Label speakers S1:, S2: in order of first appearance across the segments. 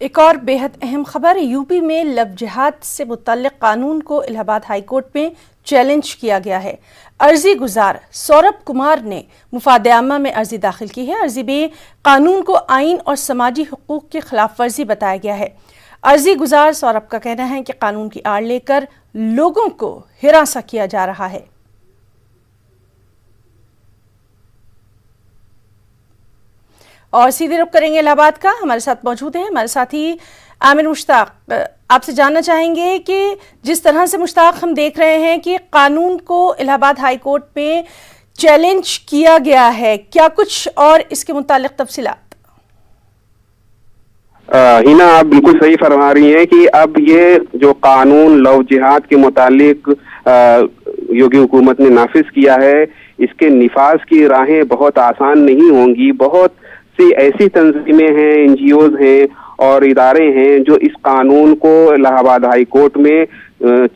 S1: ایک اور بے حد اہم خبر، یوپی میں لو جہاد سے متعلق قانون کو الہ آباد ہائی کورٹ میں چیلنج کیا گیا ہے۔ عرضی گزار سوربھ کمار نے مفاد عامہ میں عرضی داخل کی ہے۔ عرضی میں قانون کو آئین اور سماجی حقوق کی خلاف ورزی بتایا گیا ہے۔ عرضی گزار سوربھ کا کہنا ہے کہ قانون کی آڑ لے کر لوگوں کو ہراساں کیا جا رہا ہے۔ اور سیدھے رخ کریں گے الہ آباد کا، ہمارے ساتھ موجود ہیں ہمارے ساتھی عامر مشتاق۔ آپ سے جاننا چاہیں گے کہ جس طرح سے مشتاق ہم دیکھ رہے ہیں کہ قانون کو الہ آباد ہائی کورٹ میں چیلنج کیا گیا ہے، کیا کچھ اور اس کے متعلق تفصیلات؟
S2: ہینا، آپ بالکل صحیح فرما رہی ہیں کہ اب یہ جو قانون لو جہاد کے متعلق یوگی حکومت نے نافذ کیا ہے، اس کے نفاذ کی راہیں بہت آسان نہیں ہوں گی۔ بہت سی ایسی تنظیمیں ہیں، این جی اوز ہیں اور ادارے ہیں جو اس قانون کو الہ آباد ہائی کورٹ میں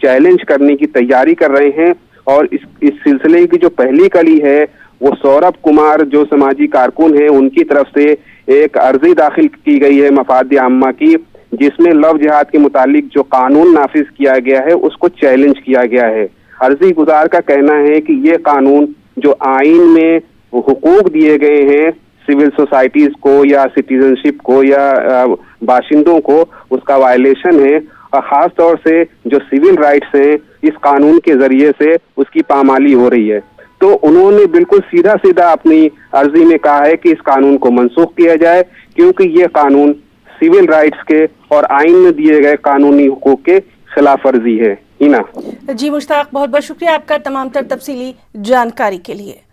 S2: چیلنج کرنے کی تیاری کر رہے ہیں، اور اس سلسلے کی جو پہلی کڑی ہے وہ سوربھ کمار جو سماجی کارکن ہیں ان کی طرف سے ایک عرضی داخل کی گئی ہے مفاد عامہ کی، جس میں لو جہاد کے متعلق جو قانون نافذ کیا گیا ہے اس کو چیلنج کیا گیا ہے۔ عرضی گزار کا کہنا ہے کہ یہ قانون جو آئین میں حقوق دیے گئے ہیں سول سوسائٹیز کو یا سٹیزن شپ کو یا باشندوں کو، اس کا وائلیشن ہے، اور خاص طور سے جو سول رائٹس ہیں اس قانون کے ذریعے سے اس کی پامالی ہو رہی ہے۔ تو انہوں نے بالکل سیدھا اپنی عرضی میں کہا ہے کہ اس قانون کو منسوخ کیا جائے، کیونکہ یہ قانون سول رائٹس کے اور آئین میں دیے گئے قانونی حقوق کے خلاف ورزی ہے۔
S1: جی مشتاق، بہت بہت شکریہ آپ کا تمام تر تفصیلی جانکاری کے لیے۔